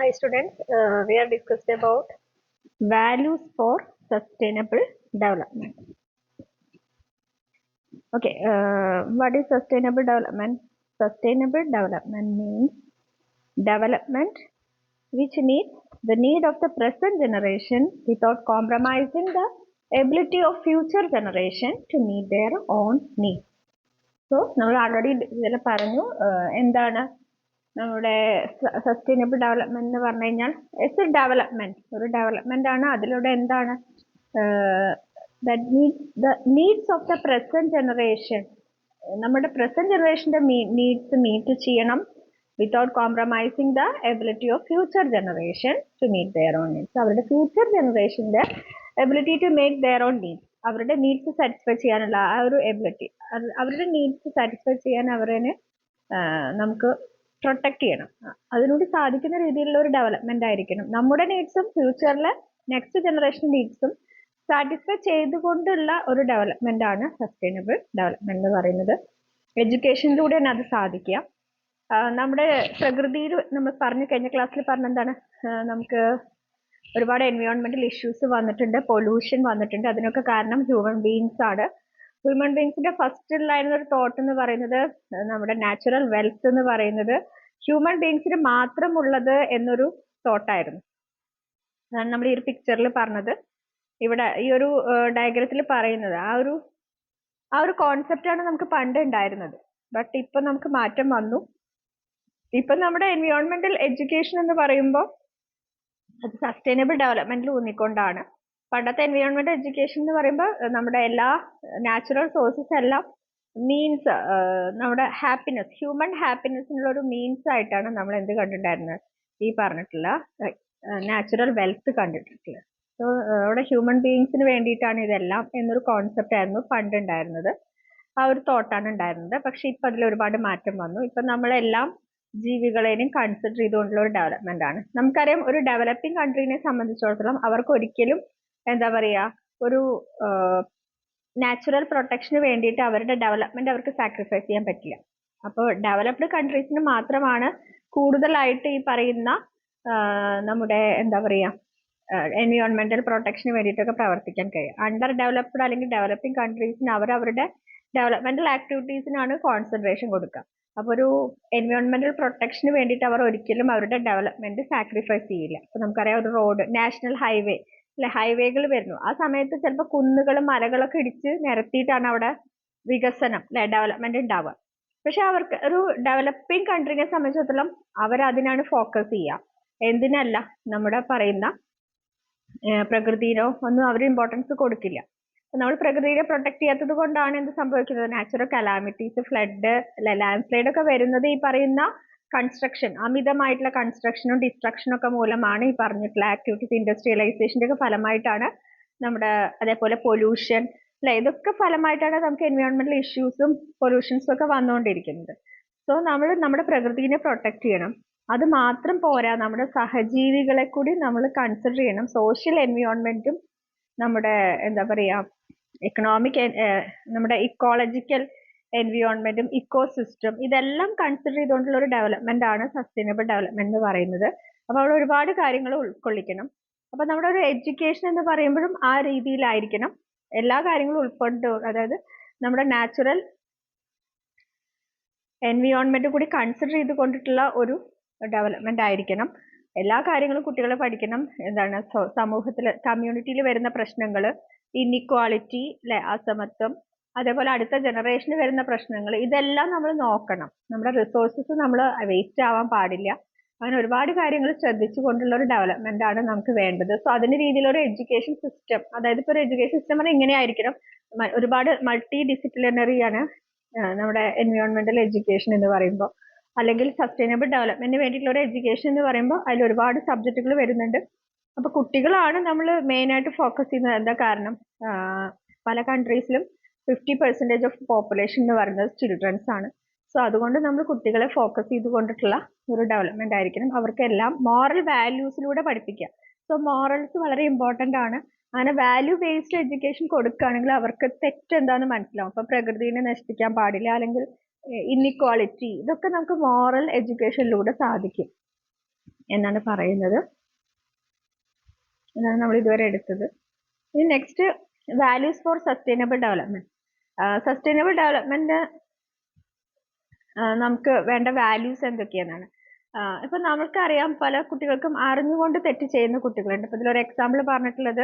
Hi students, we are discussed about values for sustainable development. Okay, what is sustainable development? Sustainable development means development which meets the need of the present generation without compromising the ability of future generation to meet their own needs. So, നമ്മൾ already ഇതിൽ പറഞ്ഞു എന്താണ് നമ്മുടെ sustainable development എന്ന് പറഞ്ഞു കഴിഞ്ഞാൽ it's a development, ഒരു development ആണ്. അതിലൂടെ എന്താണ് needs of the present generation, നമ്മുടെ പ്രസന്റ് ജനറേഷന്റെ നീഡ്സ് മീറ്റ് ചെയ്യണം without compromising the ability of future generation to meet their own needs. അവരുടെ ഫ്യൂച്ചർ ജനറേഷന്റെ ability to make their own needs, അവരുടെ നീഡ്സ് സാറ്റിസ്ഫൈ ചെയ്യാനുള്ള ആ ഒരു എബിലിറ്റി, അവരുടെ നീഡ്സ് സാറ്റിസ്ഫൈ ചെയ്യാൻ അവരെ നമുക്ക് പ്രൊട്ടക്ട് ചെയ്യണം. അതിനോട് സാധിക്കുന്ന രീതിയിലുള്ള ഒരു ഡെവലപ്മെന്റ് ആയിരിക്കണം. നമ്മുടെ നീഡ്സും ഫ്യൂച്ചറിലെ നെക്സ്റ്റ് ജനറേഷൻ നീഡ്സും സാറ്റിസ്ഫൈ ചെയ്തുകൊണ്ടുള്ള ഒരു ഡെവലപ്മെന്റ് ആണ് സസ്റ്റൈനബിൾ ഡെവലപ്മെന്റ് എന്ന് പറയുന്നത്. എഡ്യൂക്കേഷനിലൂടെ തന്നെ അത് സാധിക്കുക. നമ്മുടെ പ്രകൃതിയിൽ നമ്മൾ പറഞ്ഞു, കഴിഞ്ഞ ക്ലാസ്സിൽ പറഞ്ഞെന്താണ്, നമുക്ക് ഒരുപാട് എൻവയോൺമെന്റൽ ഇഷ്യൂസ് വന്നിട്ടുണ്ട്, പൊല്യൂഷൻ വന്നിട്ടുണ്ട്. അതിനൊക്കെ കാരണം ഹ്യൂമൻ ബീങ്സ് ആണ്. ഹ്യൂമൻ ബീങ്സിന്റെ ഫസ്റ്റ് ഉണ്ടായിരുന്ന ഒരു തോട്ട് എന്ന് പറയുന്നത്, നമ്മുടെ നാച്ചുറൽ വെൽത്ത് എന്ന് പറയുന്നത് ഹ്യൂമൻ ബീങ്സിന് മാത്രമുള്ളത് എന്നൊരു തോട്ടായിരുന്നു. അതാണ് നമ്മൾ ഈ ഒരു പിക്ചറിൽ പറഞ്ഞത്. ഇവിടെ ഈ ഒരു ഡയഗ്രത്തിൽ പറയുന്നത് ആ ഒരു കോൺസെപ്റ്റ് ആണ് നമുക്ക് പണ്ട് ഉണ്ടായിരുന്നത്. ബട്ട് ഇപ്പൊ നമുക്ക് മാറ്റം വന്നു. ഇപ്പൊ നമ്മുടെ എൻവയോൺമെന്റൽ എഡ്യൂക്കേഷൻ എന്ന് പറയുമ്പോൾ അത് സസ്റ്റൈനബിൾ ഡെവലപ്മെന്റിൽ ഊന്നിക്കൊണ്ടാണ്. പണ്ടത്തെ എൻവയോൺമെന്റൽ എഡ്യൂക്കേഷൻ എന്ന് പറയുമ്പോൾ നമ്മുടെ എല്ലാ നാച്ചുറൽ സോഴ്സസ് എല്ലാം മീൻസ്, നമ്മുടെ ഹാപ്പിനെസ്, ഹ്യൂമൻ ഹാപ്പിനെസ്സിനുള്ള ഒരു മീൻസ് ആയിട്ടാണ് നമ്മൾ എന്ത് കണ്ടിട്ടുണ്ടായിരുന്നത്, ഈ പറഞ്ഞിട്ടുള്ള നാച്ചുറൽ വെൽത്ത് കണ്ടിട്ടുള്ളത്. സോ അവിടെ ഹ്യൂമൻ ബീങ്സിന് വേണ്ടിയിട്ടാണ് ഇതെല്ലാം എന്നൊരു കോൺസെപ്റ്റ് ആയിരുന്നു പണ്ട് ഉണ്ടായിരുന്നത്. ആ ഒരു തോട്ടാണ് ഉണ്ടായിരുന്നത്. പക്ഷെ ഇപ്പൊ അതിൽ ഒരുപാട് മാറ്റം വന്നു. ഇപ്പൊ നമ്മളെല്ലാം ജീവികളെയും കൺസിഡർ ചെയ്തുകൊണ്ടുള്ള ഒരു ഡെവലപ്മെന്റ് ആണ്. നമുക്കറിയാം, ഒരു ഡെവലപ്പിംഗ് കൺട്രീനെ സംബന്ധിച്ചിടത്തോളം അവർക്ക് ഒരിക്കലും എന്താ പറയാ, ഒരു നാച്ചുറൽ പ്രൊട്ടക്ഷന് വേണ്ടിയിട്ട് അവരുടെ ഡെവലപ്മെന്റ് അവർക്ക് സാക്രിഫൈസ് ചെയ്യാൻ പറ്റില്ല. അപ്പോൾ ഡെവലപ്ഡ് കൺട്രീസിന് മാത്രമാണ് കൂടുതലായിട്ട് ഈ പറയുന്ന നമ്മുടെ എന്താ പറയാ എൻവയോൺമെന്റൽ പ്രൊട്ടക്ഷന് വേണ്ടിയിട്ടൊക്കെ പ്രവർത്തിക്കാൻ കഴിയും. അണ്ടർ ഡെവലപ്ഡ് അല്ലെങ്കിൽ ഡെവലപ്പിംഗ് കൺട്രീസിന് അവരുടെ ഡെവലപ്മെന്റൽ ആക്ടിവിറ്റീസിനാണ് കോൺസെൻട്രേഷൻ കൊടുക്കുക. അപ്പോൾ ഒരു എൻവയോൺമെന്റൽ പ്രൊട്ടക്ഷന് വേണ്ടിയിട്ട് അവർ ഒരിക്കലും അവരുടെ ഡെവലപ്മെന്റ് സാക്രിഫൈസ് ചെയ്യില്ല. അപ്പൊ നമുക്കറിയാം, ഒരു റോഡ്, നാഷണൽ ഹൈവേ അല്ലെ, ഹൈവേകൾ വരുന്നു. ആ സമയത്ത് ചിലപ്പോൾ കുന്നുകളും മലകളൊക്കെ ഇടിച്ച് നിരത്തിയിട്ടാണ് അവിടെ വികസനം അല്ലെ, ഡെവലപ്മെന്റ് ഉണ്ടാവുക. പക്ഷെ അവർക്ക് ഒരു ഡെവലപ്പിംഗ് കൺട്രീനെ സംബന്ധിച്ചിടത്തോളം അവരതിനാണ് ഫോക്കസ് ചെയ്യുക. എന്തിനല്ല, നമ്മുടെ പറയുന്ന പ്രകൃതിയിലോ ഒന്നും അവർ ഇമ്പോർട്ടൻസ് കൊടുക്കില്ല. നമ്മൾ പ്രകൃതിയെ പ്രൊട്ടക്ട് ചെയ്യാത്തത് കൊണ്ടാണ് എന്ത് സംഭവിക്കുന്നത്, natural calamities, flood, land slide ഒക്കെ വരുന്നത് ഈ പറയുന്ന കൺസ്ട്രക്ഷൻ, അമിതമായിട്ടുള്ള കൺസ്ട്രക്ഷനും ഡിസ്ട്രക്ഷനും ഒക്കെ മൂലമാണ്. ഈ പറഞ്ഞിട്ടുള്ള ആക്ടിവിറ്റീസ്, ഇൻഡസ്ട്രിയലൈസേഷന്റെ ഒക്കെ ഫലമായിട്ടാണ് നമ്മുടെ, അതേപോലെ പൊല്യൂഷൻ അല്ലെ, ഇതൊക്കെ ഫലമായിട്ടാണ് നമുക്ക് എൻവയോൺമെന്റൽ ഇഷ്യൂസും പൊല്യൂഷൻസും ഒക്കെ വന്നുകൊണ്ടിരിക്കുന്നത്. സോ നമ്മൾ നമ്മുടെ പ്രകൃതിയെ പ്രൊട്ടക്ട് ചെയ്യണം. അത് മാത്രം പോരാ, നമ്മുടെ സഹജീവികളെ കൂടി നമ്മൾ കൺസിഡർ ചെയ്യണം. സോഷ്യൽ എൻവയോൺമെന്റും നമ്മുടെ എന്താ പറയാ എക്കണോമിക്, നമ്മുടെ ഇക്കോളജിക്കൽ എൻവയോൺമെന്റും ഇക്കോസിസ്റ്റം, ഇതെല്ലാം കൺസിഡർ ചെയ്തുകൊണ്ടുള്ള ഒരു ഡെവലപ്മെന്റ് ആണ് സസ്റ്റൈനബിൾ ഡെവലപ്മെന്റ് എന്ന് പറയുന്നത്. അപ്പൊ അവിടെ ഒരുപാട് കാര്യങ്ങൾ ഉൾക്കൊള്ളിക്കണം. അപ്പൊ നമ്മുടെ ഒരു എഡ്യൂക്കേഷൻ എന്ന് പറയുമ്പോഴും ആ രീതിയിലായിരിക്കണം, എല്ലാ കാര്യങ്ങളും ഉൾക്കൊണ്ടു, അതായത് നമ്മുടെ നാച്ചുറൽ എൻവയോൺമെന്റ് കൂടി കൺസിഡർ ചെയ്ത് കൊണ്ടിട്ടുള്ള ഒരു ഡെവലപ്മെന്റ് ആയിരിക്കണം. എല്ലാ കാര്യങ്ങളും കുട്ടികളെ പഠിക്കണം. എന്താണ് സമൂഹത്തിൽ, കമ്മ്യൂണിറ്റിയിൽ വരുന്ന പ്രശ്നങ്ങൾ, ഇൻഇക്വാളിറ്റി അല്ലെ, അസമത്വം, അതേപോലെ അടുത്ത ജനറേഷന് വരുന്ന പ്രശ്നങ്ങൾ, ഇതെല്ലാം നമ്മൾ നോക്കണം. നമ്മുടെ റിസോഴ്സസ് നമ്മൾ വേസ്റ്റ് ആവാൻ പാടില്ല. അങ്ങനെ ഒരുപാട് കാര്യങ്ങൾ ശ്രദ്ധിച്ചുകൊണ്ടുള്ള ഒരു ഡെവലപ്മെന്റ് ആണ് നമുക്ക് വേണ്ടത്. സോ അതിന്റെ രീതിയിലൊരു എഡ്യൂക്കേഷൻ സിസ്റ്റം, അതായത് ഇപ്പോൾ ഒരു എഡ്യൂക്കേഷൻ സിസ്റ്റം പറഞ്ഞാൽ ഇങ്ങനെ ആയിരിക്കണം, ഒരുപാട് മൾട്ടി ഡിസിപ്ലിനറി ആണ് നമ്മുടെ എൻവയോൺമെന്റൽ എഡ്യൂക്കേഷൻ എന്ന് പറയുമ്പോൾ. അല്ലെങ്കിൽ സസ്റ്റൈനബിൾ ഡെവലപ്മെന്റിന് വേണ്ടിയിട്ടുള്ള ഒരു എഡ്യൂക്കേഷൻ എന്ന് പറയുമ്പോൾ അതിൽ ഒരുപാട് സബ്ജക്റ്റുകൾ വരുന്നുണ്ട്. അപ്പൊ കുട്ടികളാണ് നമ്മൾ മെയിൻ ആയിട്ട് ഫോക്കസ് ചെയ്യുന്നത്. എന്താ കാരണം, പല കൺട്രീസിലും 50% ഓഫ് പോപ്പുലേഷൻ എന്ന് പറയുന്നത് ചിൽഡ്രൻസ് ആണ്. സോ അതുകൊണ്ട് നമ്മൾ കുട്ടികളെ ഫോക്കസ് ചെയ്തുകൊണ്ടിട്ടുള്ള ഒരു ഡെവലപ്മെന്റ് ആയിരിക്കണം. അവർക്കെല്ലാം മോറൽ വാല്യൂസിലൂടെ പഠിപ്പിക്കുക. സോ മോറൽസ് വളരെ ഇമ്പോർട്ടന്റ് ആണ്. അങ്ങനെ വാല്യൂ ബേസ്ഡ് എഡ്യൂക്കേഷൻ കൊടുക്കുകയാണെങ്കിൽ അവർക്ക് തെറ്റ് എന്താണെന്ന് മനസ്സിലാവും. അപ്പൊ പ്രകൃതിനെ നശിപ്പിക്കാൻ പാടില്ല, അല്ലെങ്കിൽ ഇൻഇക്വാളിറ്റി, ഇതൊക്കെ നമുക്ക് മോറൽ എഡ്യൂക്കേഷനിലൂടെ സാധിക്കും. എന്നാണ് പറയുന്നത്. അതാണ് നമ്മൾ ഇതുവരെ എടുത്തത്. ഇനി next values for sustainable development. Sustainable development നമുക്ക് വേണ്ട വാല്യൂസ് എന്തൊക്കെയാണ്? ഇപ്പൊ നമുക്കറിയാം പല കുട്ടികൾക്കും അറിഞ്ഞുകൊണ്ട് തെറ്റ് ചെയ്യുന്ന കുട്ടികളുണ്ട്. ഇപ്പൊ ഇതിലൊരു എക്സാമ്പിൾ പറഞ്ഞിട്ടുള്ളത്,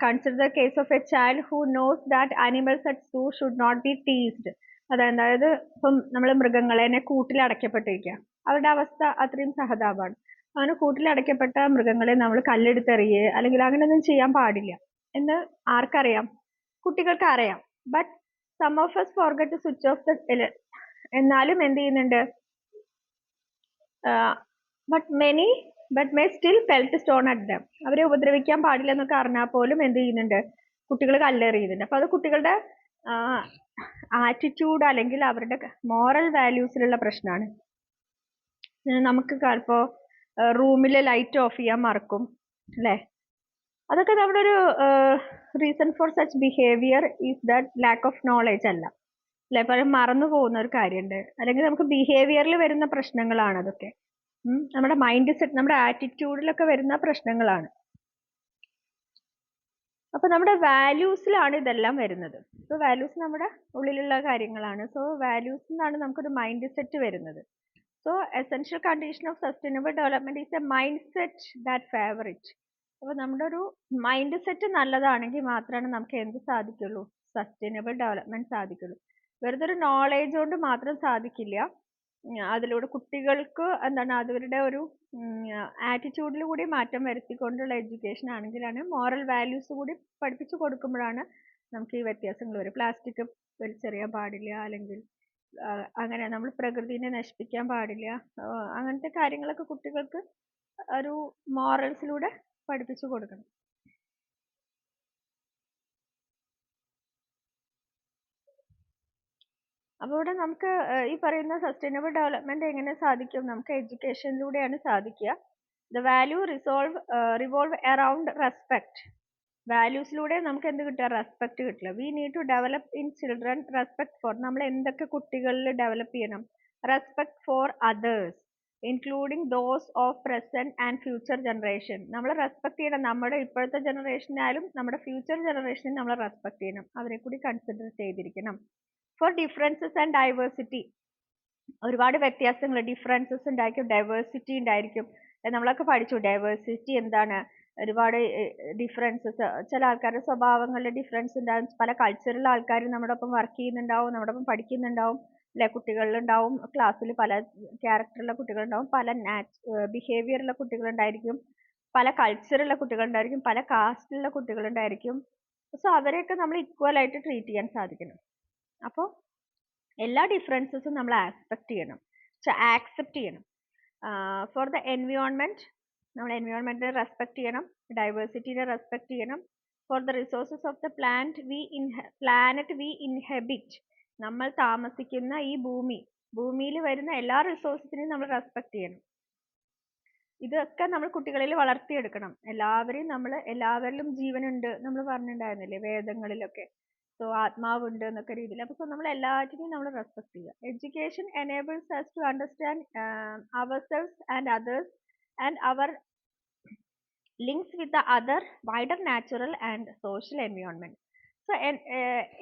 consider the case of a child who knows that animals at zoo should not be teased. അതായത് ഇപ്പം നമ്മൾ മൃഗങ്ങളെ കൂട്ടിൽ അടയ്ക്കപ്പെട്ടിരിക്കുക, അവരുടെ അവസ്ഥ അത്രയും സഹതാപമാണ്. അങ്ങനെ കൂട്ടിൽ അടയ്ക്കപ്പെട്ട മൃഗങ്ങളെ നമ്മൾ കല്ലെടുത്തെറിയുക അല്ലെങ്കിൽ അങ്ങനെയൊന്നും ചെയ്യാൻ പാടില്ല എന്ന് ആർക്കറിയാം? കുട്ടികൾക്ക് അറിയാം. But some of us forget to switch off the എന്നാലും എന്ത് ചെയ്യുന്നുണ്ട്? But may still pelt stone at them. അവരെ ഉപദ്രവിക്കാൻ പാടില്ല എന്നൊക്കെ അറിഞ്ഞാൽ പോലും എന്ത് ചെയ്യുന്നുണ്ട്? കുട്ടികൾ കല്ലെറിയുന്നുണ്ട്. അപ്പൊ അത് കുട്ടികളുടെ ആറ്റിറ്റ്യൂഡ് അല്ലെങ്കിൽ അവരുടെ മോറൽ വാല്യൂസിലുള്ള പ്രശ്നമാണ്. നമുക്ക് ഇപ്പോ റൂമിൽ ലൈറ്റ് ഓഫ് ചെയ്യാൻ മറക്കും അല്ലേ? അതൊക്കെ നമ്മുടെ ഒരു reason for such behaviour is that lack of knowledge അല്ല അല്ലെ? പലരും മറന്നു പോകുന്ന ഒരു കാര്യമുണ്ട്. അല്ലെങ്കിൽ നമുക്ക് ബിഹേവിയറിൽ വരുന്ന പ്രശ്നങ്ങളാണ് അതൊക്കെ. നമ്മുടെ മൈൻഡ് സെറ്റ്, നമ്മുടെ ആറ്റിറ്റ്യൂഡിലൊക്കെ വരുന്ന പ്രശ്നങ്ങളാണ്. അപ്പൊ നമ്മുടെ വാല്യൂസിലാണ് ഇതെല്ലാം വരുന്നത്. സോ വാല്യൂസ് നമ്മുടെ ഉള്ളിലുള്ള കാര്യങ്ങളാണ്. സോ വാല്യൂസിൽ നിന്നാണ് നമുക്കൊരു മൈൻഡ് സെറ്റ് വരുന്നത്. So essential condition of sustainable development is A mind set that favour it. അപ്പൊ നമ്മുടെ ഒരു മൈൻഡ് സെറ്റ് നല്ലതാണെങ്കിൽ മാത്രമാണ് നമുക്ക് എന്ത് സാധിക്കുള്ളൂ? സസ്റ്റൈനബിൾ ഡെവലപ്മെന്റ് സാധിക്കുള്ളൂ. വെറുതെ ഒരു നോളേജ് കൊണ്ട് മാത്രം സാധിക്കില്ല. അതിലൂടെ കുട്ടികൾക്ക് അവരുടെ ഒരു ആറ്റിറ്റ്യൂഡിൽ കൂടി മാറ്റം വരുത്തിക്കൊണ്ടുള്ള എഡ്യൂക്കേഷൻ ആണെങ്കിലാണ്, മോറൽ വാല്യൂസ് കൂടി പഠിപ്പിച്ചു കൊടുക്കുമ്പോഴാണ് നമുക്ക് ഈ വ്യത്യാസങ്ങൾ വരും. പ്ലാസ്റ്റിക് വലിച്ചെറിയാൻ പാടില്ല, അല്ലെങ്കിൽ അങ്ങനെ നമ്മൾ പ്രകൃതിനെ നശിപ്പിക്കാൻ പാടില്ല, അങ്ങനത്തെ കാര്യങ്ങളൊക്കെ കുട്ടികൾക്ക് ഒരു മോറൽസിലൂടെ പഠിപ്പിച്ചു കൊടുക്കണം. അപ്പോൾ ഇവിടെ നമുക്ക് ഈ പറയുന്ന സസ്റ്റൈനബിൾ ഡെവലപ്മെന്റ് എങ്ങനെ സാധിക്കും? നമുക്ക് എഡ്യൂക്കേഷനിലൂടെയാണ് സാധിക്കുക. The value revolve around respect. വാല്യൂസിലൂടെ നമുക്ക് എന്ത് കിട്ടുക? റെസ്പെക്ട് കിട്ടില്ല. We need to develop in children respect for. നമ്മൾ എന്തൊക്കെ കുട്ടികളിൽ ഡെവലപ്പ് ചെയ്യണം? Respect for others, including those of present and future generation. നമ്മൾ റെസ്പെക്ട് ചെയ്യണം. നമ്മുടെ ഇപ്പോഴത്തെ ജനറേഷനായാലും നമ്മുടെ ഫ്യൂച്ചർ ജനറേഷനെ നമ്മൾ റെസ്പെക്ട് ചെയ്യണം. അവരെ കൂടി കൺസിഡർ ചെയ്തിരിക്കണം. For differences and diversity. ഒരുപാട് വ്യത്യാസങ്ങൾ, ഡിഫറൻസസ് ഉണ്ടായിരിക്കും, ഡൈവേഴ്സിറ്റി ഉണ്ടായിരിക്കും. നമ്മളൊക്കെ പഠിച്ചു ഡൈവേഴ്സിറ്റി എന്താണ്. ഒരുപാട് ഡിഫറൻസസ്, ചില ആൾക്കാരുടെ സ്വഭാവങ്ങളിൽ ഡിഫറൻസ് ഉണ്ടാവും. പല കൾച്ചറിലുള്ള ആൾക്കാർ നമ്മുടെ ഒപ്പം വർക്ക് ചെയ്യുന്നുണ്ടാവും, നമ്മുടെ ഒപ്പം പഠിക്കുന്നുണ്ടാവും അല്ലെ? കുട്ടികളിലുണ്ടാവും, ക്ലാസ്സിൽ പല ക്യാരക്ടറുള്ള കുട്ടികളുണ്ടാവും, പല ബിഹേവിയറുള്ള കുട്ടികളുണ്ടായിരിക്കും, പല കൾച്ചറുള്ള കുട്ടികളുണ്ടായിരിക്കും, പല കാസ്റ്റിലുള്ള കുട്ടികളുണ്ടായിരിക്കും. സോ അവരെയൊക്കെ നമ്മൾ ഈക്വൽ ആയിട്ട് ട്രീറ്റ് ചെയ്യാൻ സാധിക്കണം. അപ്പോൾ എല്ലാ ഡിഫറൻസസും നമ്മൾ ആക്സെപ്റ്റ് ചെയ്യണം. ഫോർ ദ എൻവിയോൺമെന്റ്, നമ്മൾ എൻവിയോൺമെന്റിനെ റെസ്പെക്ട് ചെയ്യണം, ഡൈവേഴ്സിറ്റിനെ റെസ്പെക്ട് ചെയ്യണം. For the resources of the planet we inhabit. നമ്മൾ താമസിക്കുന്ന ഈ ഭൂമിയിൽ വരുന്ന എല്ലാ റിസോഴ്സസിനെയും നമ്മൾ റെസ്പെക്ട് ചെയ്യണം. ഇതൊക്കെ നമ്മൾ കുട്ടികളിൽ വളർത്തിയെടുക്കണം. എല്ലാവരിലും ജീവനുണ്ട് നമ്മൾ പറഞ്ഞിട്ടുണ്ടായിരുന്നില്ലേ വേദങ്ങളിലൊക്കെ? സോ ആത്മാവുണ്ട് എന്നൊക്കെ രീതിയിൽ. അപ്പോൾ നമ്മൾ എല്ലാറ്റിനെയും നമ്മൾ റെസ്പെക്ട് ചെയ്യുക. Education enables us to understand ourselves and others and our links with the other wider natural and social environment. So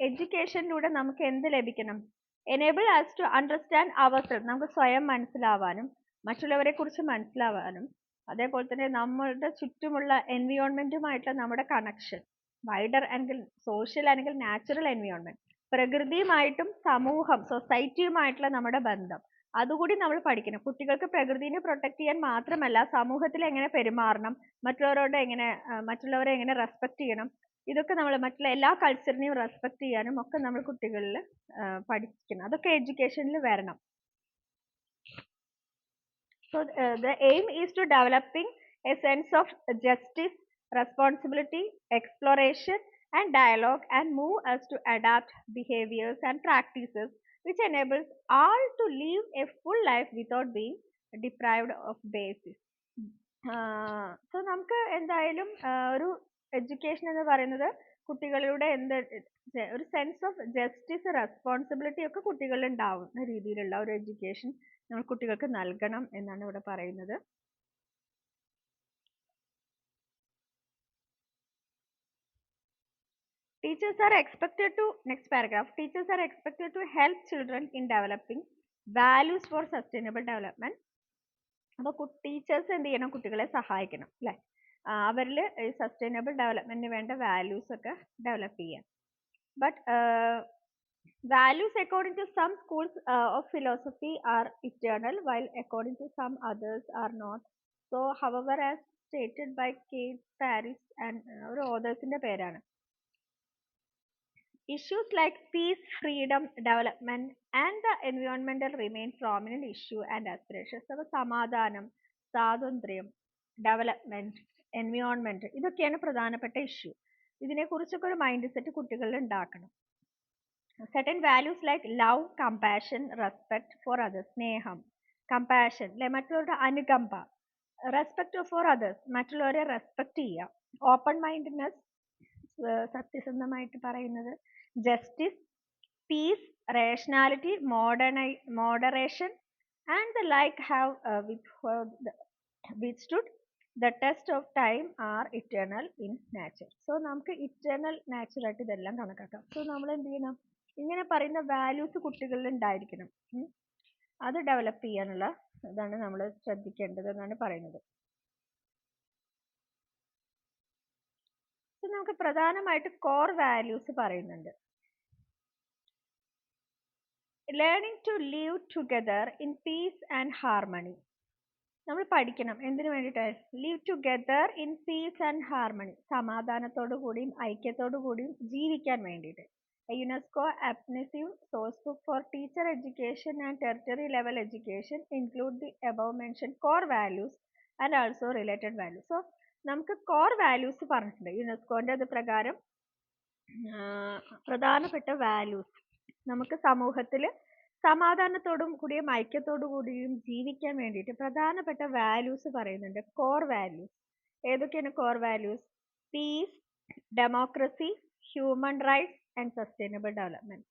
എഡ്യൂക്കേഷനിലൂടെ നമുക്ക് എന്ത് ലഭിക്കണം? enable us to understand ourselves. നമുക്ക് സ്വയം മനസ്സിലാവാനും മറ്റുള്ളവരെ കുറിച്ച് മനസ്സിലാവാനും, അതേപോലെ തന്നെ നമ്മളുടെ ചുറ്റുമുള്ള എൻവിയോൺമെന്റുമായിട്ടുള്ള നമ്മുടെ കണക്ഷൻ, വൈഡർ ആണെങ്കിൽ സോഷ്യൽ ആണെങ്കിൽ നാച്ചുറൽ എൻവിയോൺമെന്റ്, പ്രകൃതിയുമായിട്ടും സമൂഹം സൊസൈറ്റിയുമായിട്ടുള്ള നമ്മുടെ ബന്ധം, അതുകൂടി നമ്മൾ പഠിക്കണം. കുട്ടികൾക്ക് പ്രകൃതിനെ പ്രൊട്ടക്ട് ചെയ്യാൻ മാത്രമല്ല, സമൂഹത്തിൽ എങ്ങനെ പെരുമാറണം, മറ്റുള്ളവരെ എങ്ങനെ റെസ്പെക്ട് ചെയ്യണം, ഇതൊക്കെ നമ്മൾ മറ്റുള്ള എല്ലാ കൾച്ചറിനെയും റെസ്പെക്ട് ചെയ്യാനും ഒക്കെ നമ്മൾ കുട്ടികളിൽ പഠിക്കണം. അതൊക്കെ എഡ്യൂക്കേഷനിൽ വരണം. So the aim is to developing a sense of justice, responsibility, exploration and dialogue, and move us to adapt behaviors and practices which enables all to live a full life without being deprived of basics. So നമുക്ക് എന്തായാലും ഒരു education എന്ന് പറയുന്നത് കുട്ടികളിലൂടെ ഒരു sense of justice, responsibility ഒക്കെ കുട്ടികളിൽ ഉണ്ടാവുന്ന രീതിയിലുള്ള ഒരു എഡ്യൂക്കേഷൻ നമ്മൾ കുട്ടികൾക്ക് നൽകണം എന്നാണ് ഇവിടെ പറയുന്നത്. Teachers are expected to, next paragraph, teachers are expected to help children in developing values for sustainable development. അപ്പോൾ ടീച്ചേഴ്സ് എന്ത് ചെയ്യണം, കുട്ടികളെ സഹായിക്കണം അല്ലേ, അവരിൽ സസ്റ്റൈനബിൾ ഡെവലപ്മെന്റിന് വേണ്ട വാല്യൂസ് ഒക്കെ ഡെവലപ്പ് ചെയ്യാം. But values according to some schools of philosophy are eternal, while according to some others are not. So, however, as stated by Kate Paris and ഒരു ഓതേഴ്സിന്റെ പേരാണ്, issues like peace, freedom, development, and the environmental remain prominent issue and aspirations. അപ്പോൾ സമാധാനം, സ്വാതന്ത്ര്യം, development, environment, ഇതൊക്കെയാണ് പ്രധാനപ്പെട്ട issue. ഇതിനെക്കുറിച്ചൊക്കെ ഒരു mind set കുട്ടികളിൽ ഉണ്ടാക്കണം. Certain values like love, compassion, respect for others, സ്നേഹം, compassion, അല്ലെ മറ്റുള്ളവരുടെ അനുകമ്പ, റെസ്പെക്ട് ഫോർ അതേഴ്സ്, മറ്റുള്ളവരെ റെസ്പെക്ട് ചെയ്യുക, ഓപ്പൺ മൈൻഡ്നെസ്, സത്യസന്ധമായിട്ട് പറയുന്നത്, justice, peace, rationality, moderation and the like have withstood the test of time are eternal in nature. So നമുക്ക് eternal natural ആയിട്ട് ഇതെല്ലാം കണക്കാക്കാം. സോ നമ്മൾ എന്ത് ചെയ്യണം, ഇങ്ങനെ പറയുന്ന വാല്യൂസ് കുട്ടികളിൽ ഉണ്ടായിരിക്കണം. അത് ഡെവലപ്പ് ചെയ്യാനുള്ള ഇതാണ് നമ്മൾ ശ്രദ്ധിക്കേണ്ടത് എന്നാണ് പറയുന്നത്. നമുക്ക് പ്രധാനമായിട്ട് കോർ വാല്യൂസ് പറയുന്നുണ്ട്. Learning to live together in peace and harmony. നമ്മൾ പഠിക്കണം എന്തിനു വേണ്ടിയിട്ട്, live together in peace and harmony, സമാധാനത്തോടു കൂടിയും ഐക്യത്തോടു കൂടിയും ജീവിക്കാൻ വേണ്ടിയിട്ട്. A UNESCO apprenticeship sourcebook for teacher education and tertiary level education include the above mentioned core values and also related values. So നമുക്ക് കോർ വാല്യൂസ് പറഞ്ഞിട്ടുണ്ട്. യുനെസ്കോന്റെ അത് പ്രകാരം പ്രധാനപ്പെട്ട വാല്യൂസ്, നമുക്ക് സമൂഹത്തിൽ സമാധാനത്തോടും കൂടിയും ഐക്യത്തോടു കൂടിയും ജീവിക്കാൻ വേണ്ടിയിട്ട് പ്രധാനപ്പെട്ട വാല്യൂസ് പറയുന്നുണ്ട്, കോർ വാല്യൂസ്. ഏതൊക്കെയാണ് core values? Peace, democracy, human rights and sustainable development.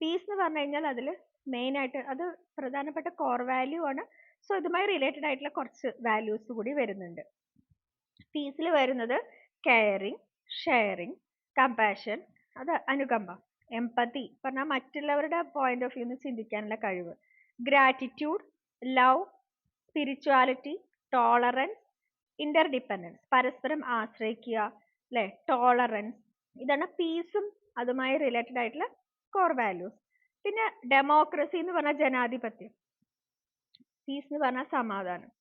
Peace എന്ന് പറഞ്ഞു കഴിഞ്ഞാൽ അതിൽ മെയിൻ ആയിട്ട് അത് പ്രധാനപ്പെട്ട കോർ വാല്യൂ ആണ്. സോ ഇതുമായി റിലേറ്റഡ് ആയിട്ടുള്ള കുറച്ച് വാല്യൂസ് കൂടി വരുന്നുണ്ട്. പീസിൽ വരുന്നത് കെയറിങ്, ഷെയറിങ്, കമ്പാഷൻ, അത് അനുകമ്പ, എംപതി പറഞ്ഞാൽ മറ്റുള്ളവരുടെ പോയിന്റ് ഓഫ് വ്യൂന്ന് ചിന്തിക്കാനുള്ള കഴിവ്, gratitude, love, spirituality, tolerance, interdependence, പരസ്പരം ആശ്രയിക്കുക അല്ലെ, ടോളറൻസ്, ഇതാണ് പീസും അതുമായി റിലേറ്റഡ് ആയിട്ടുള്ള കോർ വാല്യൂസ്. പിന്നെ ഡെമോക്രസി എന്ന് പറഞ്ഞാൽ ജനാധിപത്യം, പീസ് എന്ന് പറഞ്ഞാൽ സമാധാനം.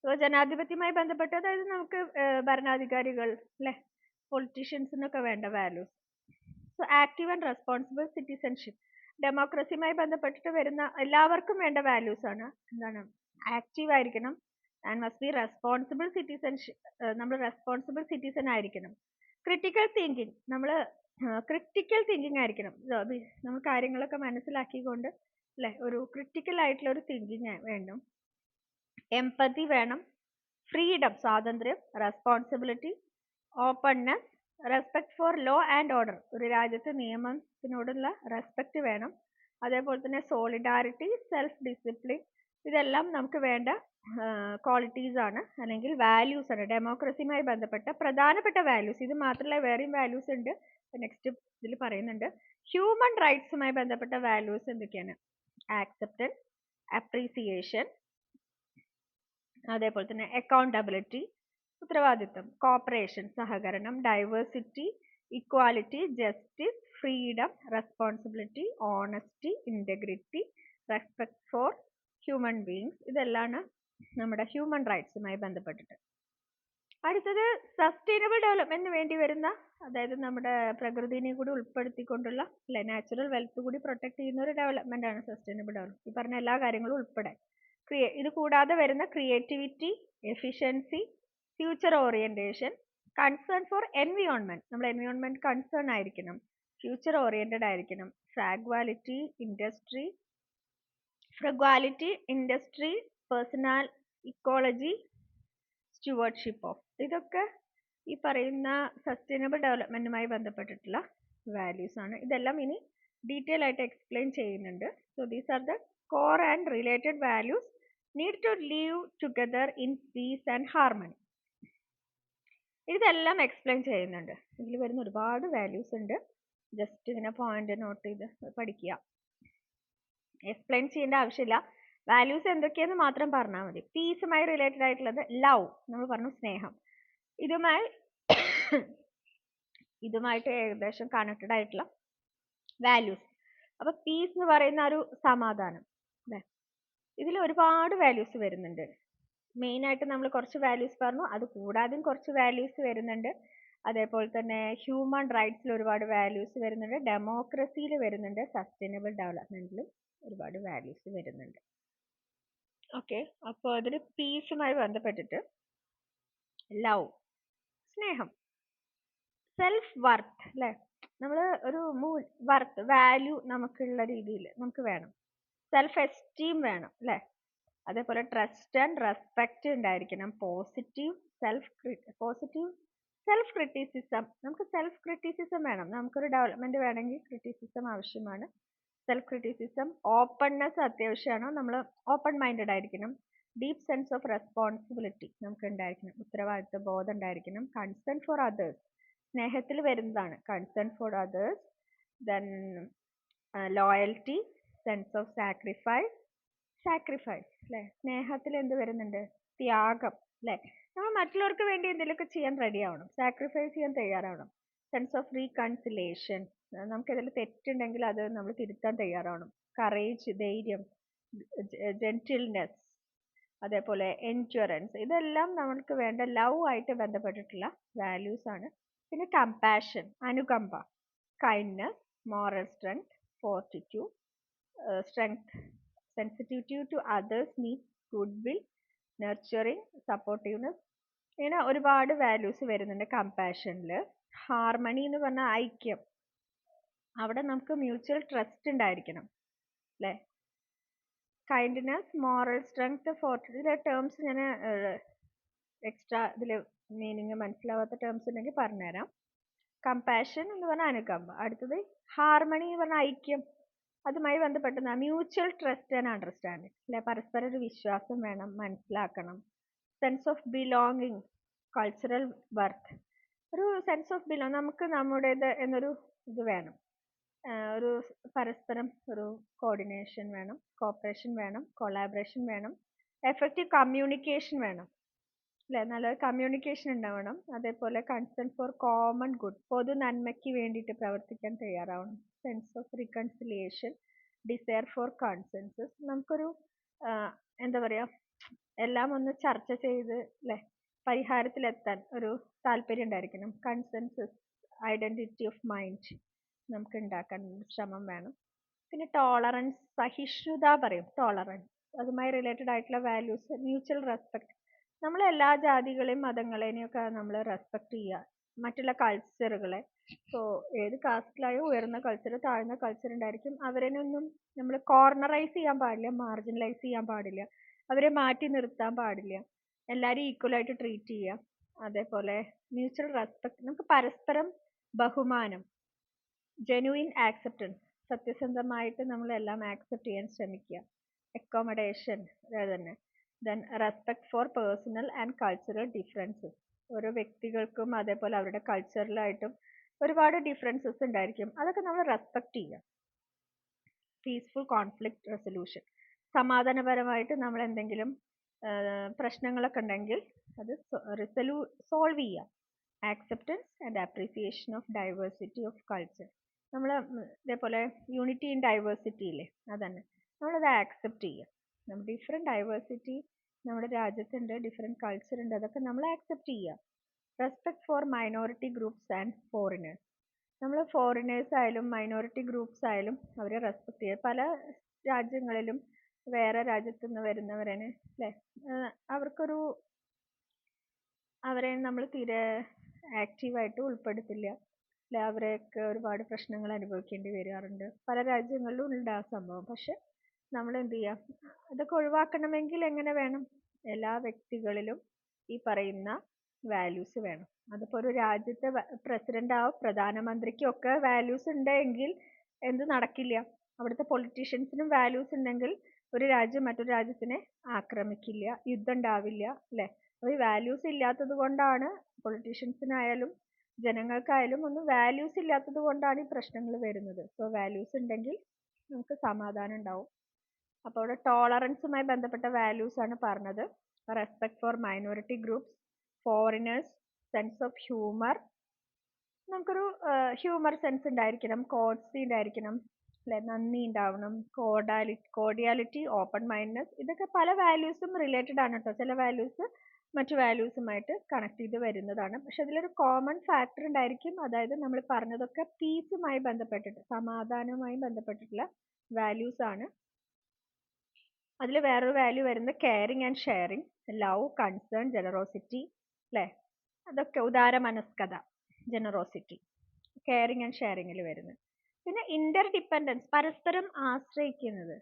സോ ജനാധിപത്യവുമായി ബന്ധപ്പെട്ട് അതായത് നമുക്ക് ഭരണാധികാരികൾ അല്ലെ, പൊളിറ്റീഷ്യൻസിനൊക്കെ വേണ്ട values. So active and responsible citizenship, ഡെമോക്രസിയുമായി ബന്ധപ്പെട്ടിട്ട് വരുന്ന എല്ലാവർക്കും വേണ്ട വാല്യൂസ് ആണ്. എന്താണ്? ആക്റ്റീവ് ആയിരിക്കണം and must be responsible citizenship, നമ്മൾ റെസ്പോൺസിബിൾ സിറ്റിസൺ ആയിരിക്കണം. ക്രിട്ടിക്കൽ തിങ്കിങ്, നമ്മൾ ക്രിട്ടിക്കൽ തിങ്കിങ് ആയിരിക്കണം, നമ്മൾ കാര്യങ്ങളൊക്കെ മനസ്സിലാക്കിക്കൊണ്ട് അല്ലെ ഒരു ക്രിട്ടിക്കൽ ആയിട്ടുള്ള ഒരു തിങ്കിങ് വേണം. എംപതി വേണം, ഫ്രീഡം സ്വാതന്ത്ര്യം, responsibility, openness, respect for low and order, ഒരു രാജ്യത്തെ നിയമത്തിനോടുള്ള റെസ്പെക്ട് വേണം. അതേപോലെ തന്നെ സോളിഡാരിറ്റി, സെൽഫ് ഡിസിപ്ലിൻ, ഇതെല്ലാം നമുക്ക് വേണ്ട ക്വാളിറ്റീസ് ആണ് അല്ലെങ്കിൽ വാല്യൂസ് ആണ്. ഡെമോക്രസിയുമായി ബന്ധപ്പെട്ട പ്രധാനപ്പെട്ട വാല്യൂസ്, ഇത് മാത്രമല്ല വേറെയും വാല്യൂസ് ഉണ്ട്, നെക്സ്റ്റ് ഇതിൽ പറയുന്നുണ്ട്. ഹ്യൂമൻ റൈറ്റ്സുമായി ബന്ധപ്പെട്ട വാല്യൂസ് എന്തൊക്കെയാണ്? ആക്സെപ്റ്റൻസ്, അപ്രീസിയേഷൻ, അതേപോലെ തന്നെ അക്കൗണ്ടബിലിറ്റി, ഉത്തരവാദിത്വം, കോപ്പറേഷൻ സഹകരണം, diversity, equality, justice, freedom, responsibility, honesty, integrity, respect for human beings, ഇതെല്ലാം നമ്മുടെ ഹ്യൂമൻ റൈറ്റ്സുമായി ബന്ധപ്പെട്ടിട്ട്. അടുത്തത് സസ്റ്റൈനബിൾ ഡെവലപ്മെന്റിന് വേണ്ടി വരുന്ന, അതായത് നമ്മുടെ പ്രകൃതിനെ കൂടി ഉൾപ്പെടുത്തിക്കൊണ്ടുള്ള അല്ലെ നാച്ചുറൽ വെൽത്ത് കൂടി പ്രൊട്ടക്ട് ചെയ്യുന്ന ഒരു ഡെവലപ്മെന്റ് ആണ് സസ്റ്റൈനബിൾ ഡെവലപ്മെന്റ്. ഈ പറഞ്ഞ എല്ലാ കാര്യങ്ങളും ഉൾപ്പെടെ ഇത് കൂടാതെ വരുന്ന creativity, efficiency, future orientation, concern for environment, നമ്മൾ എൻവിയോൺമെന്റ് കൺസേൺ ആയിരിക്കണം, ഫ്യൂച്ചർ ഓറിയന്റഡ് ആയിരിക്കണം, ഫ്രാഗ്വാലിറ്റി, industry, personal ecology, stewardship of, ഇതൊക്കെ ഈ പറയുന്ന സസ്റ്റൈനബിൾ ഡെവലപ്മെന്റുമായി ബന്ധപ്പെട്ടിട്ടുള്ള വാല്യൂസ് ആണ്. ഇതെല്ലാം ഇനി ഡീറ്റെയിൽ ആയിട്ട് എക്സ്പ്ലെയിൻ ചെയ്യുന്നുണ്ട്. So these are the core and related values need to live together in peace and harmony. ഇതെല്ലാം എക്സ്പ്ലെയിൻ ചെയ്യുന്നുണ്ട്. ഇതിൽ വരുന്ന ഒരുപാട് വാല്യൂസ് ഉണ്ട്. ജസ്റ്റ് ഇങ്ങനെ പോയിന്റ് നോട്ട് ചെയ്ത് പഠിക്കുക. എക്സ്പ്ലെയിൻ ചെയ്യേണ്ട ആവശ്യമില്ല. വാല്യൂസ് എന്തൊക്കെയാന്ന് മാത്രം പറഞ്ഞാൽ മതി. പീസുമായി റിലേറ്റഡ് ആയിട്ടുള്ളത് ലവ്, നമ്മൾ പറഞ്ഞു സ്നേഹം. ഇതുമായിട്ട് ഏകദേശം കണക്റ്റഡ് ആയിട്ടുള്ള വാല്യൂസ്. അപ്പൊ പീസ് എന്ന് പറയുന്ന ഒരു സമാധാനം അല്ലെ. ഇതിൽ ഒരുപാട് വാല്യൂസ് വരുന്നുണ്ട്. മെയിൻ ആയിട്ട് നമ്മൾ കുറച്ച് വാല്യൂസ് പറഞ്ഞു, അത് കൂടാതെയും കുറച്ച് വാല്യൂസ് വരുന്നുണ്ട്. അതേപോലെ തന്നെ ഹ്യൂമൻ റൈറ്റ്സിൽ ഒരുപാട് വാല്യൂസ് വരുന്നുണ്ട്, ഡെമോക്രസിയിൽ വരുന്നുണ്ട്, സസ്റ്റൈനബിൾ ഡെവലപ്മെന്റിലും ഒരുപാട് വാല്യൂസ് വരുന്നുണ്ട്. ഓക്കെ, അപ്പോൾ അതിൽ പീസുമായി ബന്ധപ്പെട്ടിട്ട് ലവ്, സ്നേഹം, സെൽഫ് വർത്ത് അല്ലെ, നമ്മൾ ഒരു വർത്ത് വാല്യൂ നമുക്കുള്ള രീതിയിൽ നമുക്ക് വേണം. സെൽഫ് എസ്റ്റീം വേണം അല്ലെ. അതേപോലെ ട്രസ്റ്റ് ആൻഡ് റെസ്പെക്റ്റ് ഉണ്ടായിരിക്കണം. പോസിറ്റീവ് സെൽഫ് ക്രിറ്റിസിസം, നമുക്ക് സെൽഫ് ക്രിറ്റിസിസം വേണം. നമുക്കൊരു ഡെവലപ്മെന്റ് വേണമെങ്കിൽ ക്രിറ്റിസിസം ആവശ്യമാണ്. സെൽഫ് ക്രിറ്റിസിസം, ഓപ്പൺനെസ് അത്യാവശ്യമാണ്. നമ്മൾ ഓപ്പൺ മൈൻഡഡ് ആയിരിക്കണം. ഡീപ് സെൻസ് ഓഫ് റെസ്പോൺസിബിലിറ്റി നമുക്ക് ഉണ്ടായിരിക്കണം, ഉത്തരവാദിത്വ ബോധം ഉണ്ടായിരിക്കണം. കൺസേൺ ഫോർ അതേഴ്സ്, സ്നേഹത്തിൽ വരുന്നതാണ് concern for others. Then loyalty, sense of sacrifice അല്ലെ. സ്നേഹത്തിൽ എന്ത് വരുന്നുണ്ട്? ത്യാഗം അല്ലെ. നമ്മൾ മറ്റുള്ളവർക്ക് വേണ്ടി എന്തെങ്കിലുമൊക്കെ ചെയ്യാൻ റെഡി ആവണം, സാക്രിഫൈസ് ചെയ്യാൻ തയ്യാറാവണം. സെൻസ് ഓഫ് റീകൺസിലേഷൻ, നമുക്ക് ഏതെങ്കിലും തെറ്റുണ്ടെങ്കിൽ അത് നമ്മൾ തിരുത്താൻ തയ്യാറാവണം. കറേജ്, ധൈര്യം, ജെന്റിൽനെസ്, അതേപോലെ എൻഡ്യൂറൻസ്, ഇതെല്ലാം നമ്മൾക്ക് വേണ്ട ലവ് ആയിട്ട് ബന്ധപ്പെട്ടിട്ടുള്ള വാല്യൂസ് ആണ്. പിന്നെ കമ്പാഷൻ, അനുകമ്പ, kindness, moral strength, fortitude, strength, sensitivity to others needs, good will, nurturing, supportiveness, ഇങ്ങനെ ഒരുപാട് വാല്യൂസ് വരുന്നുണ്ട് കമ്പാഷനിൽ. ഹാർമണി എന്ന് പറഞ്ഞാൽ ഐക്യം, അവിടെ നമുക്ക് മ്യൂച്വൽ ട്രസ്റ്റ് ഉണ്ടായിരിക്കണം അല്ലേ. കൈൻഡ്നെസ്, മോറൽ സ്ട്രെങ്ത്, ഫോർട്ടിറ്റ്യൂഡ്, ഇതിലെ ടേംസ് ഞാൻ എക്സ്ട്രാ ഇതിൽ മീനിങ് മനസ്സിലാവാത്ത ടേംസ് ഉണ്ടെങ്കിൽ പറഞ്ഞുതരാം. കമ്പാഷൻ എന്ന് പറഞ്ഞാൽ അനുകമ്പ. അടുത്തത് ഹാർമണി എന്ന് പറഞ്ഞാൽ ഐക്യം, അതുമായി ബന്ധപ്പെട്ട മ്യൂച്വൽ ട്രസ്റ്റ് ആൻഡ് അണ്ടർസ്റ്റാൻഡിങ് അല്ലെ. പരസ്പര ഒരു വിശ്വാസം വേണം, മനസ്സിലാക്കണം. Sense of belonging, cultural worth, ഒരു സെൻസ് ഓഫ് ബിലോങ്, നമുക്ക് നമ്മുടേത് എന്നൊരു ഇത് വേണം. ഒരു പരസ്പരം ഒരു കോർഡിനേഷൻ വേണം, കോപ്പറേഷൻ വേണം, കൊളാബറേഷൻ വേണം, എഫക്റ്റീവ് കമ്മ്യൂണിക്കേഷൻ വേണം അല്ലെ. നല്ലൊരു കമ്മ്യൂണിക്കേഷൻ ഉണ്ടാവണം. അതേപോലെ കൺസേൺ ഫോർ കോമൺ ഗുഡ്, പൊതു നന്മയ്ക്ക് വേണ്ടിയിട്ട് പ്രവർത്തിക്കാൻ തയ്യാറാവണം. Sense of reconciliation, desire for consensus, നമുക്കൊരു എന്താ പറയുക, എല്ലാം ഒന്ന് ചർച്ച ചെയ്ത് അല്ലെ പരിഹാരത്തിലെത്താൻ ഒരു താല്പര്യം ഉണ്ടായിരിക്കണം. കൺസെൻസസ്, ഐഡന്റിറ്റി ഓഫ് മൈൻഡ് നമുക്ക് ഉണ്ടാക്കാൻ ശ്രമം വേണം. പിന്നെ ടോളറൻസ്, സഹിഷ്ണുത പറയും, ടോളറൻസ്, അതുമായി റിലേറ്റഡ് ആയിട്ടുള്ള വാല്യൂസ്. മ്യൂച്വൽ റെസ്പെക്ട്, നമ്മൾ എല്ലാ ജാതികളെയും മതങ്ങളെയും ഒക്കെ നമ്മൾ റെസ്പെക്ട് ചെയ്യുക. മറ്റുള്ള കൾച്ചറുകളെ, ഇപ്പോൾ ഏത് കാസ്റ്റിലായോ ഉയർന്ന കൾച്ചർ താഴ്ന്ന കൾച്ചർ ഉണ്ടായിരിക്കും, അവരെയൊന്നും നമ്മൾ കോർണറൈസ് ചെയ്യാൻ പാടില്ല, മാർജിനലൈസ് ചെയ്യാൻ പാടില്ല, അവരെ മാറ്റി നിർത്താൻ പാടില്ല. എല്ലാവരും ഈക്വലായിട്ട് ട്രീറ്റ് ചെയ്യുക. അതേപോലെ മ്യൂച്വൽ റെസ്പെക്ട്, നമുക്ക് പരസ്പരം ബഹുമാനം, ജെനുവിൻ ആക്സെപ്റ്റൻസ്, സത്യസന്ധമായിട്ട് നമ്മളെല്ലാം ആക്സെപ്റ്റ് ചെയ്യാൻ ശ്രമിക്കുക. അക്കോമഡേഷൻ തന്നെ. Then respect for personal and cultural differences, ഓരോ വ്യക്തികൾക്കും അതേപോലെ അവരുടെ കൾച്ചറലായിട്ടും ഒരുപാട് ഡിഫറൻസസ് ഉണ്ടായിരിക്കും, അതൊക്കെ നമ്മൾ റെസ്പെക്ട് ചെയ്യുക. പീസ്ഫുൾ കോൺഫ്ലിക്റ്റ് റെസൊല്യൂഷൻ, സമാധാനപരമായിട്ട് നമ്മൾ എന്തെങ്കിലും പ്രശ്നങ്ങളൊക്കെ ഉണ്ടെങ്കിൽ അത് സോൾവ് ചെയ്യുക. Acceptance and appreciation of diversity of culture, നമ്മൾ ഇതേപോലെ യൂണിറ്റി ഇൻ ഡൈവേഴ്സിറ്റി ഇല്ലേ, അതന്നെ നമ്മളത് ആക്സെപ്റ്റ് ചെയ്യുക. നമ്മൾ ഡിഫറെൻറ്റ് ഡൈവേഴ്സിറ്റി നമ്മുടെ രാജ്യത്തുണ്ട്, ഡിഫറെൻറ്റ് കൾച്ചർ ഉണ്ട്, അതൊക്കെ നമ്മൾ ആക്സെപ്റ്റ് ചെയ്യുക. Respect for minority groups and foreigners, നമ്മൾ ഫോറിനേഴ്സ് ആയാലും മൈനോറിറ്റി ഗ്രൂപ്പ്സ് ആയാലും അവരെ റെസ്പെക്ട് ചെയ്യുക. പല രാജ്യങ്ങളിലും വേറെ രാജ്യത്തു നിന്ന് വരുന്നവരാണ് അല്ലേ, അവരെ നമ്മൾ തീരെ ആക്റ്റീവായിട്ട് ഉൾപ്പെടുത്തില്ല അല്ലെ, അവരെയൊക്കെ ഒരുപാട് പ്രശ്നങ്ങൾ അനുഭവിക്കേണ്ടി വരാറുണ്ട്. പല രാജ്യങ്ങളിലും ഉണ്ട് ആ സംഭവം. പക്ഷെ നമ്മൾ എന്ത് ചെയ്യാം, അതൊക്കെ ഒഴിവാക്കണമെങ്കിൽ എങ്ങനെ വേണം, എല്ലാ വ്യക്തികളിലും ഈ പറയുന്ന വാല്യൂസ് വേണം. അതിപ്പോൾ ഒരു രാജ്യത്തെ പ്രസിഡന്റ് പ്രധാനമന്ത്രിക്കും ഒക്കെ വാല്യൂസ് ഉണ്ടെങ്കിൽ എന്ത് നടക്കില്ല, അവിടുത്തെ പൊളിറ്റീഷ്യൻസിനും വാല്യൂസ് ഉണ്ടെങ്കിൽ ഒരു രാജ്യം മറ്റൊരു രാജ്യത്തിനെ ആക്രമിക്കില്ല, യുദ്ധം ഉണ്ടാവില്ല അല്ലെ. അപ്പോൾ ഈ വാല്യൂസ് ഇല്ലാത്തത് കൊണ്ടാണ് പൊളിറ്റീഷ്യൻസിനായാലും ജനങ്ങൾക്കായാലും ഒന്നും വാല്യൂസ് ഇല്ലാത്തത് കൊണ്ടാണ് ഈ പ്രശ്നങ്ങൾ വരുന്നത്. സോ വാല്യൂസ് ഉണ്ടെങ്കിൽ നമുക്ക് സമാധാനം ഉണ്ടാവും. അപ്പോൾ അവിടെ ടോളറൻസുമായി ബന്ധപ്പെട്ട വാല്യൂസ് ആണ് പറഞ്ഞത്. Respect for minority groups, foreigners, sense of humour. നമുക്കൊരു ഹ്യൂമർ സെൻസ് ഉണ്ടായിരിക്കണം, കോഡ്സി ഉണ്ടായിരിക്കണം, അല്ലെ, നന്ദി ഉണ്ടാവണം, കോഡിയാലിറ്റി, ഓപ്പൺ മൈൻഡ്നെസ്. ഇതൊക്കെ പല വാല്യൂസും റിലേറ്റഡ് ആണ് കേട്ടോ. ചില വാല്യൂസ് മറ്റു വാല്യൂസുമായിട്ട് കണക്ട് ചെയ്ത് വരുന്നതാണ്. പക്ഷെ അതിലൊരു കോമൺ ഫാക്ടർ ഉണ്ടായിരിക്കും. അതായത് നമ്മൾ പറഞ്ഞതൊക്കെ പീസുമായി ബന്ധപ്പെട്ടിട്ട്, സമാധാനവുമായി ബന്ധപ്പെട്ടിട്ടുള്ള വാല്യൂസ് ആണ്. അതിൽ വേറൊരു വാല്യൂ വരുന്നത് caring and sharing, love, concern, generosity, അല്ലേ, അതൊക്കെ ഉദാരമനസ്കത, ജനറോസിറ്റി, കെയറിങ് ആൻഡ് ഷെയറിങ്ങിൽ വരുന്നത്. പിന്നെ ഇന്റർ ഡിപ്പെൻഡൻസ്, പരസ്പരം ആശ്രയിക്കുന്നത്,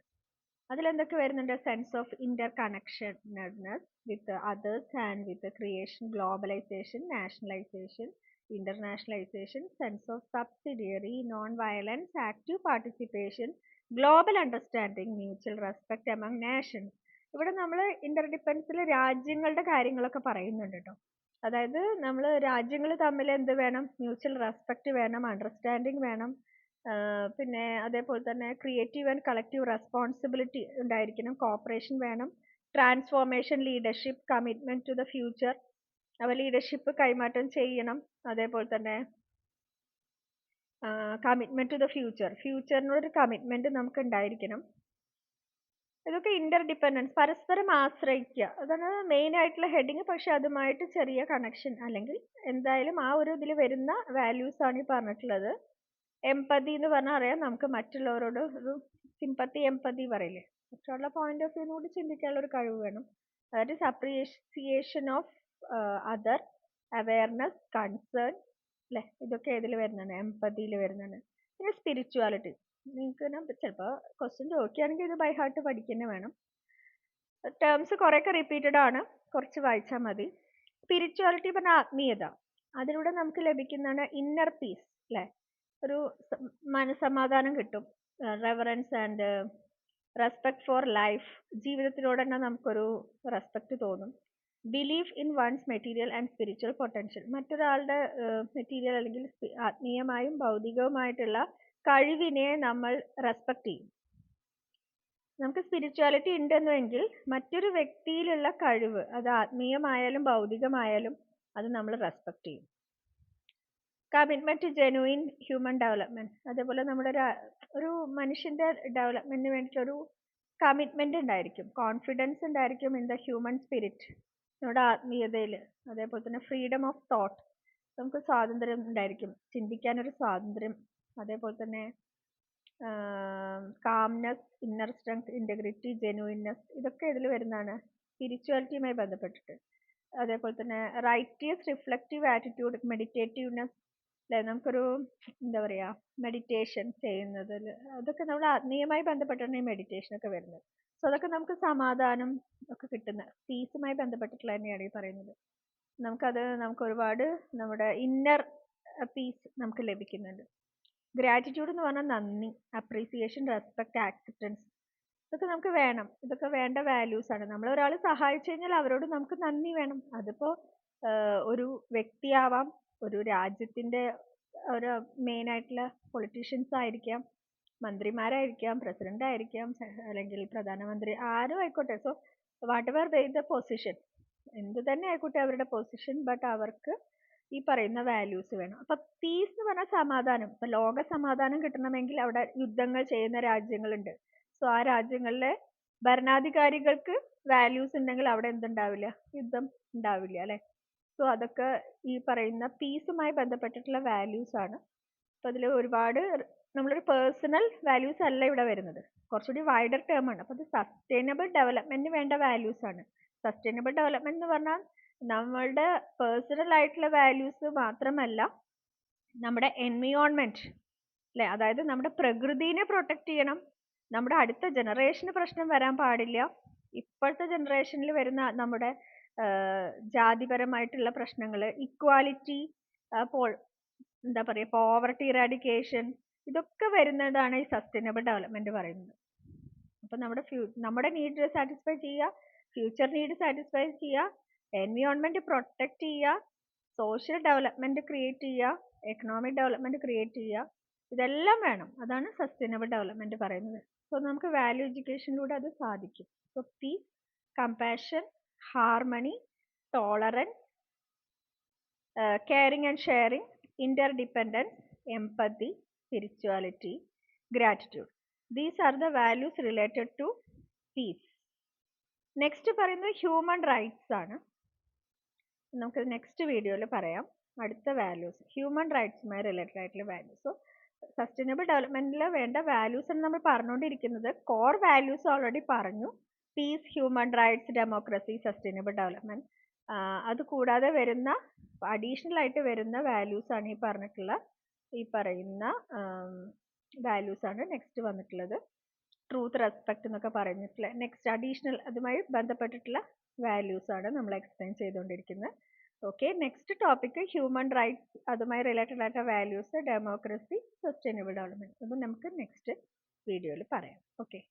അതിലെന്തൊക്കെ വരുന്നുണ്ട്? Sense of interconnectedness with others and with creation, globalisation, nationalisation, internationalisation, sense of subsidiary, non violence, active participation, global understanding, mutual respect among nations. ഇവിടെ നമ്മൾ ഇന്റർഡിപ്പെൻഡൻസിൽ രാജ്യങ്ങളുടെ കാര്യങ്ങളൊക്കെ പറയുന്നുണ്ട് കേട്ടോ. അതായത് നമ്മൾ രാജ്യങ്ങൾ തമ്മിൽ എന്ത് വേണം? മ്യൂച്വൽ റെസ്പെക്ട് വേണം, അണ്ടർസ്റ്റാൻഡിങ് വേണം, പിന്നെ അതേപോലെ തന്നെ ക്രിയേറ്റീവ് ആൻഡ് കളക്റ്റീവ് റെസ്പോൺസിബിലിറ്റി ഉണ്ടായിരിക്കണം, കോപ്പറേഷൻ വേണം, transformation, leadership, commitment to the future, അവ ലീഡർഷിപ്പ് കൈമാറ്റം ചെയ്യണം. അതേപോലെ തന്നെ കമ്മിറ്റ്മെന്റ് ടു ദ ഫ്യൂച്ചർ, ഫ്യൂച്ചറിനോടൊരു കമ്മിറ്റ്മെന്റ് നമുക്ക് ഉണ്ടായിരിക്കണം. ഇതൊക്കെ ഇന്റർ ഡിപ്പെൻഡൻസ്, പരസ്പരം ആശ്രയിക്കുക, അതാണ് മെയിൻ ആയിട്ടുള്ള ഹെഡിങ്. പക്ഷെ അതുമായിട്ട് ചെറിയ കണക്ഷൻ, അല്ലെങ്കിൽ എന്തായാലും ആ ഒരു ഇതിൽ വരുന്ന വാല്യൂസ് ആണ് ഈ പറഞ്ഞിട്ടുള്ളത്. എംപതി എന്ന് പറഞ്ഞാൽ അറിയാം, നമുക്ക് മറ്റുള്ളവരോട് ഒരു സിമ്പത്തി, എംപതി പറയില്ലേ, മറ്റുള്ള പോയിന്റ് ഓഫ് വ്യൂനോട് ചിന്തിക്കാനുള്ള ഒരു കഴിവ് വേണം. That is appreciation of other, awareness, concern, അല്ലെ, ഇതൊക്കെ ഏതിൽ വരുന്നതാണ്? എംപതിയിൽ വരുന്നതാണ്. പിന്നെ സ്പിരിച്വാലിറ്റി, നിങ്ങൾക്ക് ചിലപ്പോൾ ക്വസ്റ്റ്യൻ ചോദിക്കുകയാണെങ്കിൽ ഇത് ബൈ ഹാർട്ട് പഠിക്കുന്നത് വേണം. ടേംസ് കുറേയൊക്കെ റിപ്പീറ്റഡ് ആണ്, കുറച്ച് വായിച്ചാൽ മതി. സ്പിരിച്വാലിറ്റി പറഞ്ഞാൽ ആത്മീയത, അതിലൂടെ നമുക്ക് ലഭിക്കുന്നതാണ് ഇന്നർ പീസ്, അല്ലെ, ഒരു മനസമാധാനം കിട്ടും. Reverence and respect for life, ജീവിതത്തിനോട് തന്നെ നമുക്കൊരു റെസ്പെക്ട് തോന്നും. Belief in one's material and spiritual potential, മറ്റൊരാളുടെ മെറ്റീരിയൽ അല്ലെങ്കിൽ ആത്മീയമായും ഭൗതികവുമായിട്ടുള്ള കഴിവിനെ നമ്മൾ റെസ്പെക്ട് ചെയ്യും. നമുക്ക് സ്പിരിച്വാലിറ്റി ഉണ്ടെന്നുവെങ്കിൽ മറ്റൊരു വ്യക്തിയിലുള്ള കഴിവ്, അത് ആത്മീയമായാലും ഭൗതികമായാലും, അത് നമ്മൾ റെസ്പെക്ട് ചെയ്യും. Commitment to genuine human development, അതേപോലെ നമ്മുടെ ഒരു മനുഷ്യന്റെ ഡെവലപ്മെന്റിന് വേണ്ടിയിട്ടൊരു കമ്മിറ്റ്മെന്റ് ഉണ്ടായിരിക്കും, കോൺഫിഡൻസ് ഉണ്ടായിരിക്കും ഇൻ ദ ഹ്യൂമൻ സ്പിരിറ്റ്, നമ്മുടെ ആത്മീയതയിൽ. അതേപോലെ തന്നെ ഫ്രീഡം ഓഫ് തോട്ട്, നമുക്ക് സ്വാതന്ത്ര്യം ഉണ്ടായിരിക്കും, ചിന്തിക്കാനൊരു സ്വാതന്ത്ര്യം. അതേപോലെ തന്നെ calmness, inner strength, integrity, genuineness, ഇതൊക്കെ ഇതിൽ വരുന്നതാണ് സ്പിരിച്വാലിറ്റിയുമായി ബന്ധപ്പെട്ടിട്ട്. അതേപോലെ തന്നെ റൈറ്റിയസ് റിഫ്ലക്റ്റീവ് ആറ്റിറ്റ്യൂഡ്, മെഡിറ്റേറ്റീവ്നെസ്, അല്ലെ, നമുക്കൊരു എന്താ പറയാ, മെഡിറ്റേഷൻ ചെയ്യുന്നതിൽ, അതൊക്കെ നമ്മൾ ആത്മീയമായി ബന്ധപ്പെട്ടാണ് ഈ മെഡിറ്റേഷൻ ഒക്കെ വരുന്നത്. സോ അതൊക്കെ നമുക്ക് സമാധാനം ഒക്കെ കിട്ടുന്ന, പീസുമായി ബന്ധപ്പെട്ടിട്ടുള്ള തന്നെയാണ് ഈ പറയുന്നത്. നമുക്ക് ഒരുപാട് നമ്മുടെ ഇന്നർ പീസ് നമുക്ക് ലഭിക്കുന്നുണ്ട്. ഗ്രാറ്റിറ്റ്യൂഡ് എന്ന് പറഞ്ഞാൽ നന്ദി, അപ്രീസിയേഷൻ, റെസ്പെക്ട്, ആക്സെപ്റ്റൻസ്, ഇതൊക്കെ നമുക്ക് വേണം. ഇതൊക്കെ വേണ്ട വാല്യൂസ് ആണ്. നമ്മൾ ഒരാൾ സഹായിച്ചു കഴിഞ്ഞാൽ അവരോട് നമുക്ക് നന്ദി വേണം. അതിപ്പോ ഒരു വ്യക്തിയാവാം, ഒരു രാജ്യത്തിന്റെ ഒരു മെയിൻ ആയിട്ടുള്ള പൊളിറ്റീഷ്യൻസ് ആയിരിക്കാം, മന്ത്രിമാരായിരിക്കാം, പ്രസിഡന്റ് ആയിരിക്കാം, അല്ലെങ്കിൽ പ്രധാനമന്ത്രി, ആരും ആയിക്കോട്ടെ. So what ever the position, എന്ത് തന്നെ ആയിക്കോട്ടെ അവരുടെ പൊസിഷൻ, ബട്ട് അവർക്ക് ഈ പറയുന്ന വാല്യൂസ് വേണം. അപ്പൊ പീസ് എന്ന് പറഞ്ഞാൽ സമാധാനം. ഇപ്പൊ ലോക സമാധാനം കിട്ടണമെങ്കിൽ അവിടെ യുദ്ധങ്ങൾ ചെയ്യുന്ന രാജ്യങ്ങളുണ്ട്. സോ ആ രാജ്യങ്ങളിലെ ഭരണാധികാരികൾക്ക് വാല്യൂസ് ഉണ്ടെങ്കിൽ അവിടെ എന്തുണ്ടാവില്ല? യുദ്ധം ഉണ്ടാവില്ല, അല്ലെ? സോ അതൊക്കെ ഈ പറയുന്ന പീസുമായി ബന്ധപ്പെട്ടിട്ടുള്ള വാല്യൂസ് ആണ്. അപ്പൊ അതിൽ ഒരുപാട് നമ്മളൊരു പേഴ്സണൽ വാല്യൂസ് അല്ല ഇവിടെ വരുന്നത്, കുറച്ചുകൂടി വൈഡർ ടേം ആണ്. അപ്പൊ അത് സസ്റ്റൈനബിൾ ഡെവലപ്മെന്റിന് വേണ്ട വാല്യൂസ് ആണ്. സസ്റ്റൈനബിൾ ഡെവലപ്മെന്റ് എന്ന് പറഞ്ഞാൽ നമ്മളുടെ പേഴ്സണൽ ആയിട്ടുള്ള വാല്യൂസ് മാത്രമല്ല, നമ്മുടെ എൻവിയോൺമെന്റ്, അല്ലെ, അതായത് നമ്മുടെ പ്രകൃതിനെ പ്രൊട്ടക്ട് ചെയ്യണം. നമ്മുടെ അടുത്ത ജനറേഷന് പ്രശ്നം വരാൻ പാടില്ല. ഇപ്പോഴത്തെ ജനറേഷനിൽ വരുന്ന നമ്മുടെ ജാതിപരമായിട്ടുള്ള പ്രശ്നങ്ങൾ, ഇക്വാലിറ്റി, എന്താ പറയുക, പോവർട്ടി ഇറാഡിക്കേഷൻ, ഇതൊക്കെ വരുന്നതാണ് ഈ സസ്റ്റൈനബിൾ ഡെവലപ്മെന്റ് പറയുന്നത്. അപ്പൊ നമ്മുടെ നീഡ് സാറ്റിസ്ഫൈ ചെയ്യുക, ഫ്യൂച്ചർ നീഡ് സാറ്റിസ്ഫൈ ചെയ്യുക, എൻവിയോൺമെന്റ് പ്രൊട്ടക്ട് ചെയ്യുക, സോഷ്യൽ ഡെവലപ്മെന്റ് ക്രിയേറ്റ് ചെയ്യുക, എക്കണോമിക് ഡെവലപ്മെന്റ് ക്രിയേറ്റ് ചെയ്യുക, ഇതെല്ലാം വേണം. അതാണ് സസ്റ്റൈനബിൾ ഡെവലപ്മെന്റ് പറയുന്നത്. സോ നമുക്ക് വാല്യൂ എഡ്യൂക്കേഷനിലൂടെ അത് സാധിക്കും. So peace, compassion, harmony, tolerance, caring and sharing, interdependence, empathy, spirituality, gratitude. These are the values related to peace. Next പറയുന്നത് ഹ്യൂമൻ റൈറ്റ്സ് ആണ്. നമുക്ക് നെക്സ്റ്റ് വീഡിയോയിൽ പറയാം അടുത്ത വാല്യൂസ്, ഹ്യൂമൻ റൈറ്റ്സുമായി റിലേറ്റഡ് ആയിട്ടുള്ള വാല്യൂസ്. സോ സസ്റ്റൈനബിൾ ഡെവലപ്മെന്റിൽ വേണ്ട വാല്യൂസ് ആണ് നമ്മൾ പറഞ്ഞുകൊണ്ടിരിക്കുന്നത്. കോർ വാല്യൂസ് ഓൾറെഡി പറഞ്ഞു, peace, human rights, democracy, sustainable development. അത് കൂടാതെ വരുന്ന അഡീഷണൽ ആയിട്ട് വരുന്ന വാല്യൂസ് ആണ് ഈ പറയുന്ന വാല്യൂസ് ആണ് നെക്സ്റ്റ് വന്നിട്ടുള്ളത്. ട്രൂത്ത്, റെസ്പെക്ട് എന്നൊക്കെ പറഞ്ഞിട്ടുള്ള നെക്സ്റ്റ് അഡീഷണൽ അതുമായി ബന്ധപ്പെട്ടിട്ടുള്ള വാല്യൂസ് ആണ് നമ്മൾ എക്സ്പ്ലെയിൻ ചെയ്തുകൊണ്ടിരിക്കുന്നത്. Okay, next topic human rights, അതുമായി റിലേറ്റഡ് ആയിട്ടുള്ള വാല്യൂസ്, ഡെമോക്രസി, സസ്റ്റൈനബിൾ ഡെവലപ്മെന്റ്. അത് നമുക്ക് നെക്സ്റ്റ് വീഡിയോയിൽ പറയാം. ഓക്കെ.